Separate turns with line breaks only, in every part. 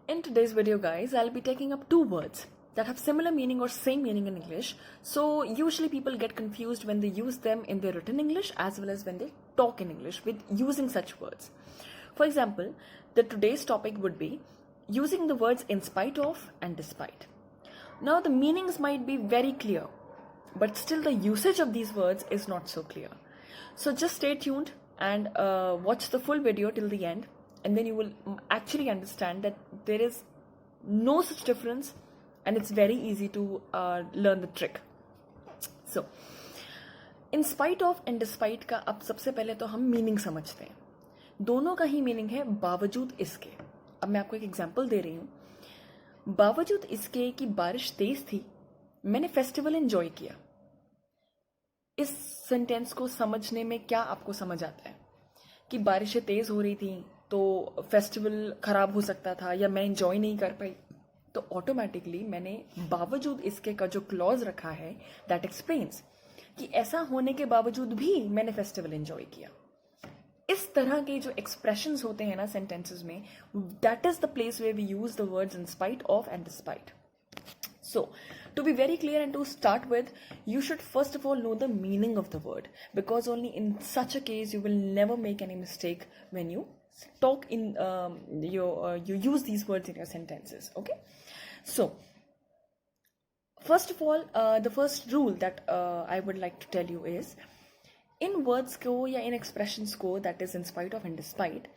In today's video, guys, I'll be taking up two words that have similar meaning or same meaning in English. So usually people get confused when they use them in their written English as well as when they talk in English with using such words. For example, the today's topic would be using the words in spite of and despite. Now the meanings might be very clear, but still the usage of these words is not so clear. So just stay tuned and watch the full video till the end, and then you will actually understand that there is no such difference and it's very easy to learn the trick. So in spite of and despite का अब सबसे पहले तो हम meaning समझते हैं. दोनों का ही मीनिंग है बावजूद इसके. अब मैं आपको एक एग्जांपल दे रही हूँ. बावजूद इसके कि बारिश तेज थी, मैंने फेस्टिवल एंजॉय किया. इस सेंटेंस को समझने में क्या आपको समझ आता है कि बारिशें तेज हो रही थी तो फेस्टिवल खराब हो सकता था या मैं एंजॉय नहीं कर पाई. तो ऑटोमेटिकली मैंने बावजूद इसके का जो क्लॉज रखा है दैट एक्सप्लेन्स कि ऐसा होने के बावजूद भी मैंने फेस्टिवल एंजॉय किया. इस तरह के जो एक्सप्रेशंस होते हैं ना सेंटेंसेस में, that is the place where we use the words in spite of and despite. So, to be very clear and to start with, you should first of all know the meaning of the word, because only in such a case you will never make any mistake when you talk in you use these words in your sentences. Okay, so first of all, the first rule that I would like to tell you is, in words ko ya in expressions ko, that is in spite of and despite,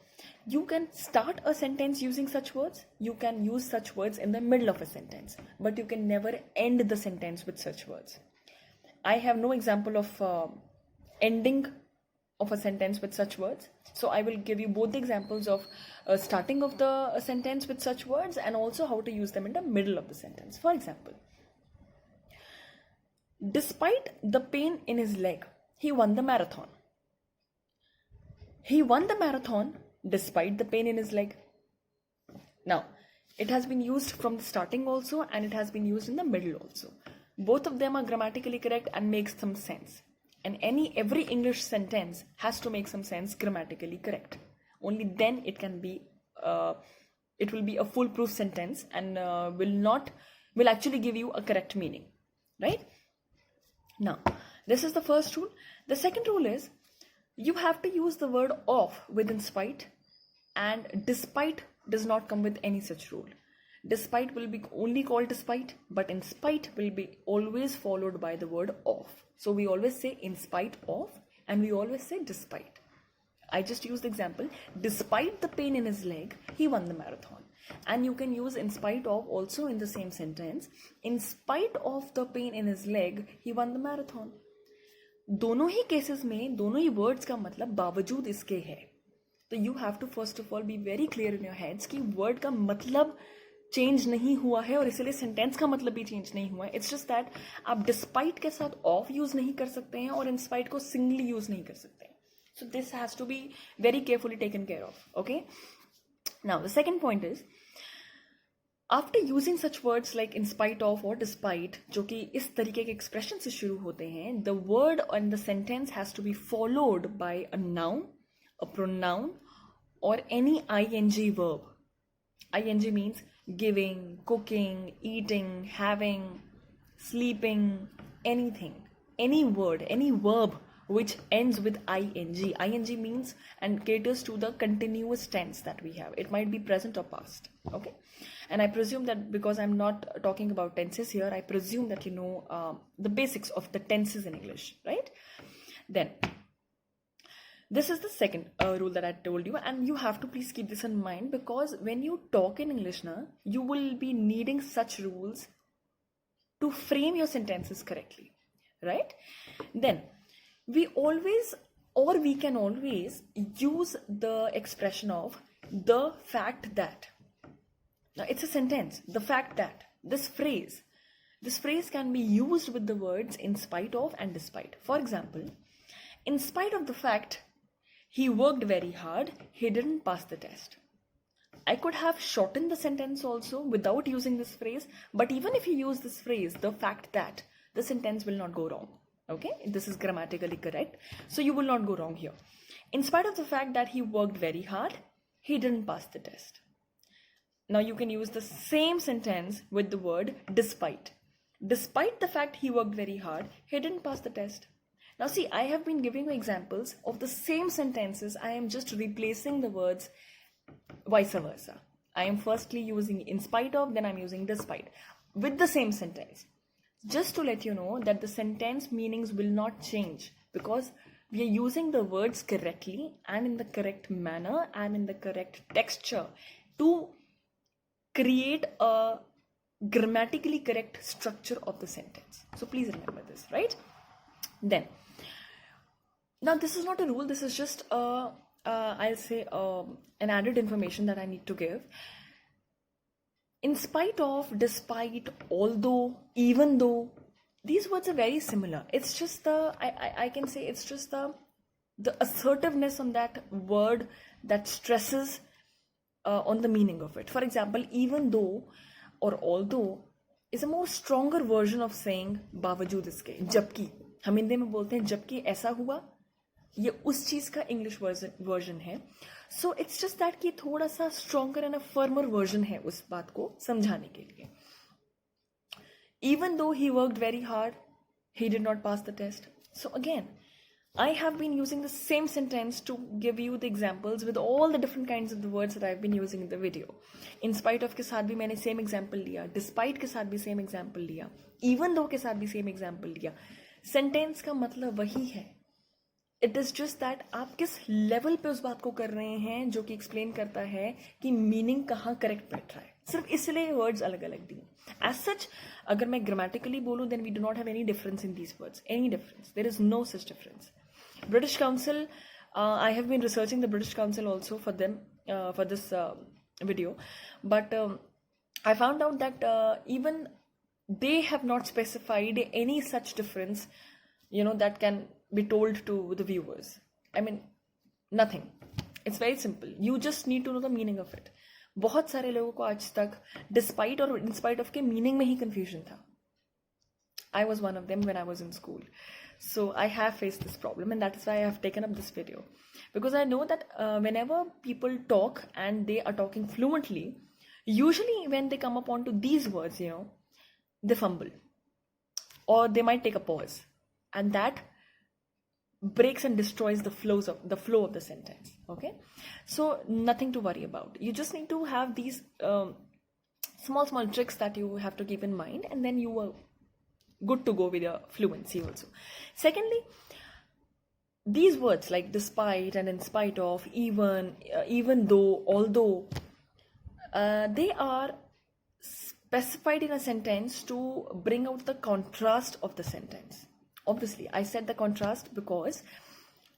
you can start a sentence using such words. You can use such words in the middle of a sentence, but you can never end the sentence with such words. I have no example of ending of a sentence with such words. So I will give you both the examples of starting of the sentence with such words and also how to use them in the middle of the sentence. For example, despite the pain in his leg, he won the marathon. He won the marathon despite the pain in his leg. Now, it has been used from the starting also and it has been used in the middle also. Both of them are grammatically correct and makes some sense. And every English sentence has to make some sense grammatically correct. Only then it can be, it will be a foolproof sentence and will actually give you a correct meaning, right? Now, this is the first rule. The second rule is, you have to use the word of with in spite, and despite does not come with any such rule. Despite will be only called despite, but in spite will be always followed by the word of. So we always say in spite of and we always say despite. I just used the example, despite the pain in his leg, he won the marathon. And you can use in spite of also in the same sentence. In spite of the pain in his leg, he won the marathon. दोनों ही cases में दोनों ही words का मतलब बावजूद इसके है. तो you have to first of all be very clear in your heads कि वर्ड का मतलब चेंज नहीं हुआ है और इसीलिए सेंटेंस का मतलब भी चेंज नहीं हुआ है. इट्स जस्ट दैट आप डिस्पाइट के साथ ऑफ यूज नहीं कर सकते हैं और इन स्पाइट को सिंगली यूज नहीं कर सकते हैं. So this has to be very carefully taken care of. Okay, now the second point is, after using such words like in spite of और डिस्पाइट, जो कि इस तरीके के एक्सप्रेशन से शुरू होते हैं, the word and the sentence has to be followed by a noun, a pronoun, or any ing verb. Ing means giving, cooking, eating, having, sleeping, anything. Any word, any verb which ends with ing. Ing means and caters to the continuous tense that we have. It might be present or past. Okay? And I presume that because I'm not talking about tenses here, I presume that you know the basics of the tenses in English, right? Then, this is the second rule that I told you, and you have to please keep this in mind, because when you talk in English, you will be needing such rules to frame your sentences correctly, right? Then, we can always use the expression of the fact that. Now, it's a sentence, the fact that. This phrase can be used with the words in spite of and despite. For example, in spite of the fact he worked very hard, he didn't pass the test. I could have shortened the sentence also without using this phrase, but even if you use this phrase, the fact that, the sentence will not go wrong. Okay, this is grammatically correct, so you will not go wrong here. In spite of the fact that he worked very hard, he didn't pass the test. Now you can use the same sentence with the word despite. Despite the fact he worked very hard, he didn't pass the test. Now see, I have been giving you examples of the same sentences. I am just replacing the words vice versa. I am firstly using in spite of, then I'm using despite with the same sentence. Just to let you know that the sentence meanings will not change because we are using the words correctly and in the correct manner and in the correct texture to create a grammatically correct structure of the sentence. So please remember this, right? Then, now this is not a rule, this is just I'll say an added information that I need to give. In spite of, despite, although, even though, these words are very similar. It's just the, I can say it's just the assertiveness on that word that stresses on the meaning of it. For example, even though or although is a more stronger version of saying बावजूद इसके. जबकि हम हिंदी में बोलते हैं जबकि ऐसा हुआ, ये उस चीज का इंग्लिश वर्जन है. सो इट्स जस्ट दैट कि थोड़ा सा stronger and a firmer version है उस बात को समझाने के लिए. Even though he worked very hard, he did not pass the test. So again, I have been using the same sentence to give you the examples with all the different kinds of the words that I've been using in the video. In spite of के साथ भी मैंने same example लिया, despite के साथ भी same example लिया, even though के साथ भी same example लिया. Sentence का मतलब वही है. It is just that आप किस level पे उस बात को कर रहे हैं जो कि explain करता है कि meaning कहाँ correct बैठ रहा है. सिर्फ इसलिए words अलग अलग दिए. As such, अगर मैं grammatically बोलूँ, then we do not have any difference in these words. Any difference. There is no such difference. British Council, I have been researching the British Council also for them, for this video. But I found out that even they have not specified any such difference, that can be told to the viewers. I mean, nothing. It's very simple. You just need to know the meaning of it. बहुत सारे लोगों को आज तक despite और in spite of के meaning में ही confusion था. I was one of them when I was in school. So I have faced this problem, and that is why I have taken up this video. Because I know that whenever people talk and they are talking fluently, usually when they come up onto these words, they fumble. Or they might take a pause. And that breaks and destroys the flow of the sentence. Okay? So nothing to worry about. You just need to have these small tricks that you have to keep in mind, and then you will good to go with your fluency also. Secondly, these words like despite and in spite of, even though, although, they are specified in a sentence to bring out the contrast of the sentence. Obviously, I said the contrast because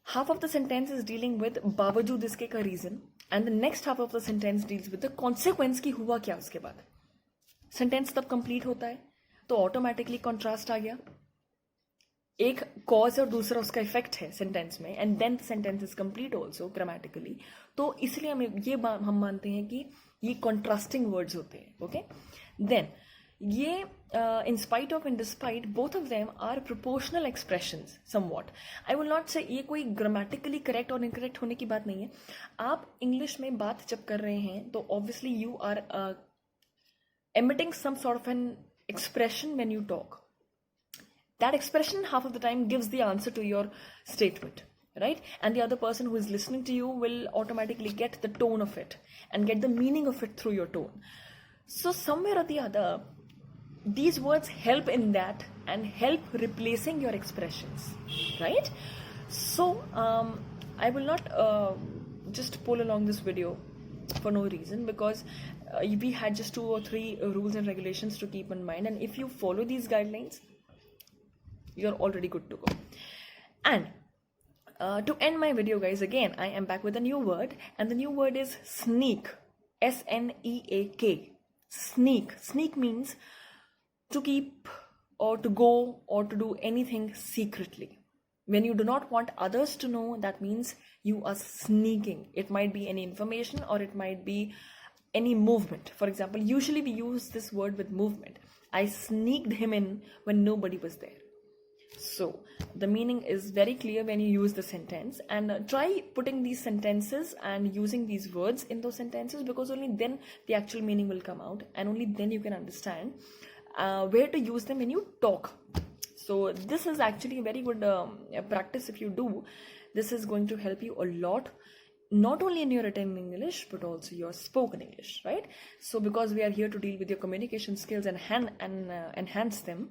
half of the sentence is dealing with बावजूद इसके का reason, and the next half of the sentence deals with the consequence की हुआ क्या उसके बाद. Sentence तब complete होता है तो ऑटोमेटिकली कॉन्ट्रास्ट आ गया. एक कॉज और दूसरा उसका इफेक्ट है सेंटेंस में, and then sentence is complete also grammatically. तो इसलिए हम मानते हैं कि ये कॉन्ट्रास्टिंग वर्ड्स होते हैं. ओके, देन ये in spite of, in despite, both of them are proportional expressions somewhat. I will not say ये कोई ग्रामेटिकली करेक्ट और इनकरेक्ट होने की बात नहीं है. आप इंग्लिश में बात जब कर रहे हैं तो obviously you are emitting some sort of an expression when you talk. That expression half of the time gives the answer to your statement, right? And the other person who is listening to you will automatically get the tone of it and get the meaning of it through your tone. So somewhere or the other, these words help in that and help replacing your expressions, right? So I will not just pull along this video for no reason, because we had just 2 or 3 rules and regulations to keep in mind, and if you follow these guidelines, you're already good to go. And to end my video, guys, again I am back with a new word, and the new word is sneak. S-N-E-A-K. Sneak. Sneak means to keep or to go or to do anything secretly. When you do not want others to know, that means you are sneaking. It might be any information or it might be any movement. For example, usually we use this word with movement. I sneaked him in when nobody was there. So the meaning is very clear when you use the sentence, and try putting these sentences and using these words in those sentences, because only then the actual meaning will come out, and only then you can understand where to use them when you talk. So this is actually a very good practice. If you do, this is going to help you a lot, not only in your written English but also your spoken English, right? So because we are here to deal with your communication skills and enhance them,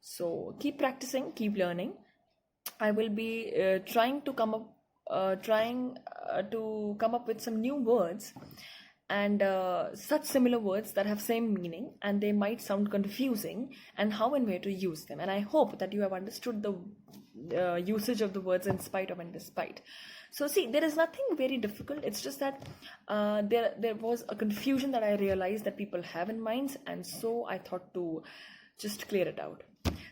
so keep practicing, keep learning. I will be trying to come up with some new words, and such similar words that have same meaning and they might sound confusing, and how and where to use them. And I hope that you have understood the usage of the words in spite of and despite. So see, there is nothing very difficult. It's just that there was a confusion that I realized that people have in minds, and so I thought to just clear it out.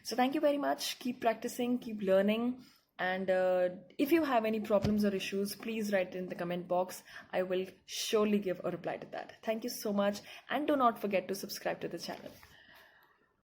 So thank you very much. Keep practicing, keep learning. And if you have any problems or issues, please write in the comment box. I will surely give a reply to that. Thank you so much. And do not forget to subscribe to the channel.